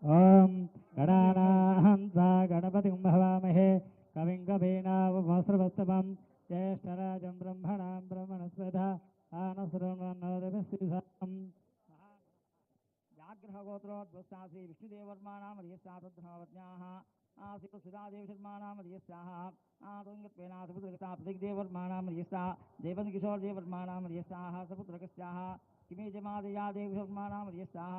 ओम गणानाहं सा गणपतिं भवामहे कविं कवीनावमस्रवस्तमं ज्येष्ठराजं ब्रह्मणां ब्रह्मणस्पदा आनसृण्वन्नोदभिस्तिसाम् व्याघ्रगोत्रोद्भस्तासि विष्णुदेवर्माणामधियस्तातद्भावज्ञाः आसिकुसुधादेवशर्माणामधियस्ताः आतुङ्गत्वेनासपुत्रगता प्रतिदेवर्माणामधियस्ताः देवन्किशोरदेवर्माणामधियस्ताः सपुत्रकस्याः किमेजमादया देवशर्माणामधियस्ताः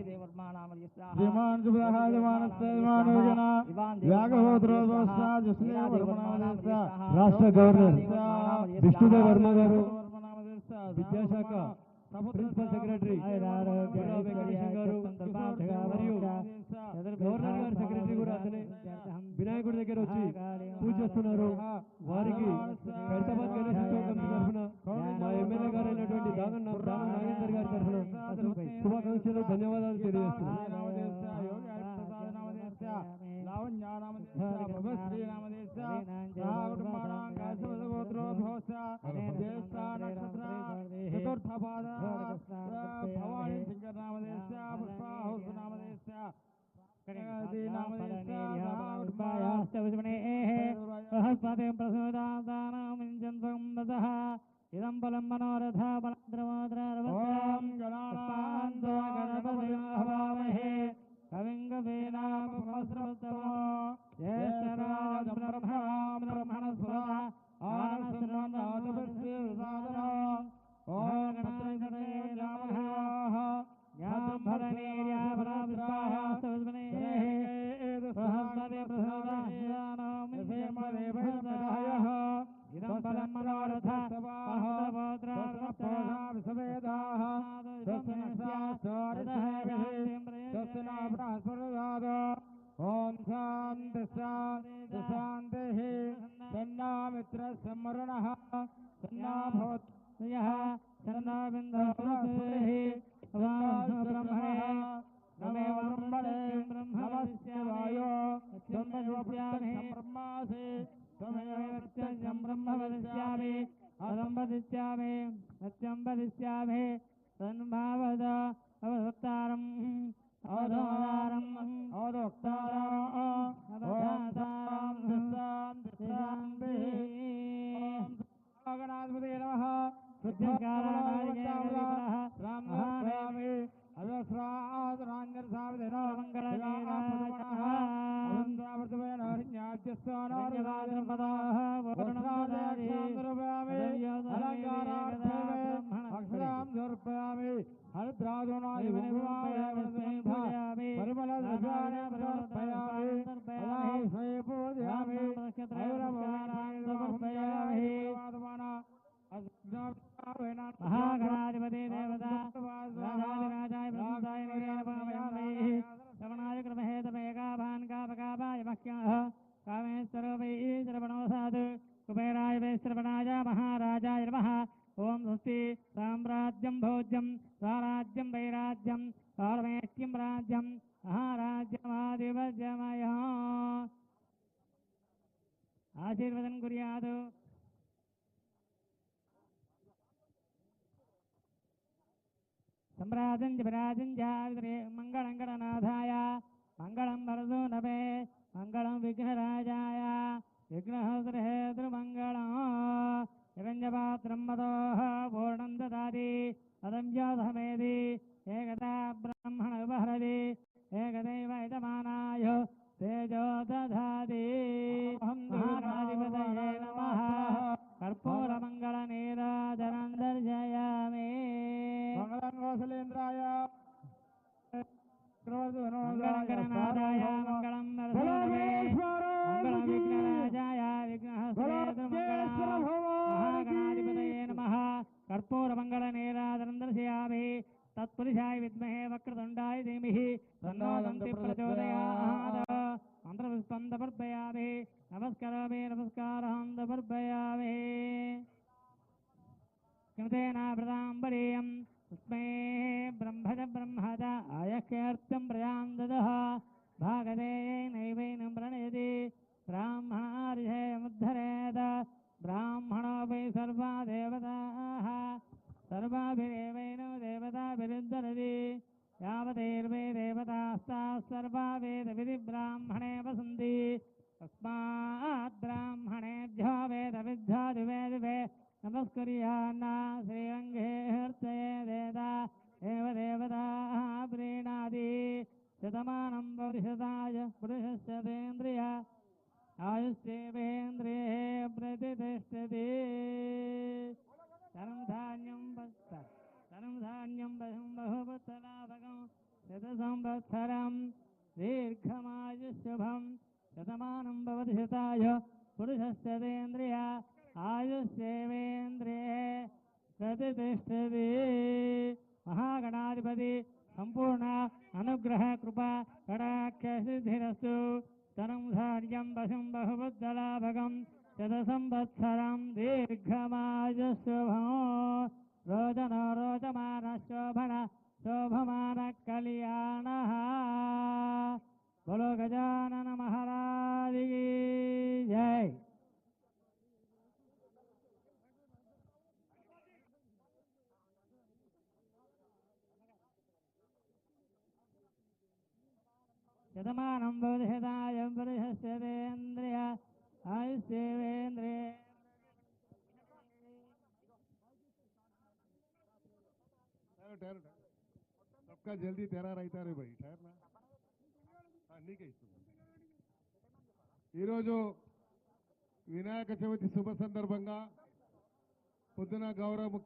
देवर्माणामधियस्ताः श्रीमान् सुब्रहायमानस्तेमानोजना व्याघ्रगोत्रोद्भस्ताः विष्णुदेवर्माणामधियस्ताः राष्ट्र गवर्नर विष्णुदेव वर्मा गारू विद्याशाఖ ప్రిన్సిపల్ సెక్రటరీ వెంకటేశ్వర గారు మరియు గవర్నర్ గారి సెక్రటరీ కూడా అతనే వినాయకుడి దగ్గర వచ్చి పూజ చేస్తున్నారు. వారికి హైదరాబాద్ గణేష్ ఉత్సవ కమిటీ తరఫున మా ఎమ్మెల్యే గారు అయినటువంటి దానం నాగేందర్ గారి తరఫున శుభాకాంక్షలు ధన్యవాదాలు తెలియజేస్తున్నాను. इदं बलं मनोरथ बलद्रवोद्रवमहे कविं कवीनामुपस्रवस्तमो ज्येष्ठराजं ब्रह्मणस्पदा आनसृण्वन्नोदभिस्तिसादनो ओम गणपतये नमः ज्ञातं फलनीर्याफलाविस्वाहास्तवस्मने सहस्रदे प्रसोदानो मिन्यमदेवयः इदं फलं मनोरथ बलद्रवोद्रवमहेः ओम शांति शांति शांति सन्ना मित्र सम्मरणः सन्ना भवत्यः सन्ना बिन्दुः ब्रह्मणे नमे ब्रह्मणे ब्रह्मस्य वायो ब्रह्मासे तमेवत्यं ब्रह्म वदिष्यामि अहं वदिष्यामि सत्यं वदिष्यामि तन्भावद अवतारम् अवतारम् अवतारम् अवतारम् गणाधिपते नमः शुद्धकाराय रामः अवस्रादरान्यर्सावदेन मङ्गलनीराजः अनन्दावर्तमेन हरिज्ञात्यस्तानारुदाजन्मदाः वरुणादारीन्द्रव्यामि अलङ्कारार्थमे अक्षरां समर्पयामि हरिद्रादुनादि परिमलद्रव्याणि समर्पयामि अलास्मै पूजयामि समर्पयामि महागणाधिपति देवता राजाधिराजाय ब्रह्मदाय निरयामि श्रवणाय क्रमहेतमेकाभान् कापकापाय मह्यः कामेश्वरो वै श्रवणो साधु कुबेराय वै श्रवणाय महाराजाय नमः ओम स्वस्ति साम्राज्यं भोज्यं स्वराज्यं वैराज्यं पारमेष्ठ्यं राज्यं महाराज्यमाधिपत्यमयः आशीर्वदं कुर्यात् सम्राजं जपराजं जावित्रे मंगलं गणनाथाय मंगलं वरदो नभे मंगलं विघ्नराजाय विघ्नहस्रहेतृमङ्गलं हिरण्यपात्रं मदोः पूर्णं ददाति अदं योधमेदि एकदा ब्रह्मण उपहरति एकदैव यजमानाय तेजो दधाति महागणाधिपतये नमः कर्पूरमङ्गलनीराजनं दर्शयामि मंगलं कौशलेन्द्राय गणनाथाय मंगलं मंगलं विघ्नराजाय विघ्नहस्तेतुमङ्गलाधिपतये नमः कर्पूरमङ्गलनीराजनं दर्शयामि तत्पुरुषाय विद्महे वक्रतुण्डाय धीमहि तन्नो दन्ति प्रचोदयात् मन्त्रपुष्पं समर्पयामि नमस्करोमि नमस्कारं समर्पयामि कृतेनाभृताम्बरीयं तस्मै ब्रह्मज ब्रह्मज आयख्यर्थं प्रजां ददः भागदे नैवैनं प्रणयति ब्राह्मणार्षयमुद्धरेत ब्राह्मणो वै सर्वा देवताः सर्वाभिरेवैनं देवताभिरुद्धरति यावदेर्वे देवतास्ताः सर्वा वेदविधिब्राह्मणे वसन्ति तस्मात् ब्राह्मणेभ्यो वेदविद्यादिवेदिवे नमस्कुर्यान्ना श्रीरङ्गे हर्तये वेदा एव देवता प्रीणाति शतमानं भविष्यताय पुरुषस्य तेन्द्रिय आयुष्येवेन्द्रिये प्रतिष्ठति धनं धान्यं बहुपुत्रलाभकं शतसंवत्सरं दीर्घमायुष्युभं शतमानं भवति शताय पुरुषस्य तेन्द्रिय आयुष्येवेन्द्रिये प्रतिष्ठति महागणाधिपति संपूर्ण अनुग्रह कृपा कटाक्षसिद्धिरस्तु धनं धान्यं पशुं बहुपुत्रलाभकं शतसंवत्सरं दीर्घमायुष्युभं रोदनो रोचमानशोभन शोभमानकल्याणः बोलो गजानन महाराज की जय। शतमानं भवति शताय पुरुषस्य तेन्द्रिय आयुष्येवेन्द्रिये ठहरो सबका जल्दी तेरा रहता रे भाई ठहरना నీకే ఇస్తున్నాను ఈరోజు వినాయక చవితి శుభ సందర్భంగా పొద్దున గౌరవ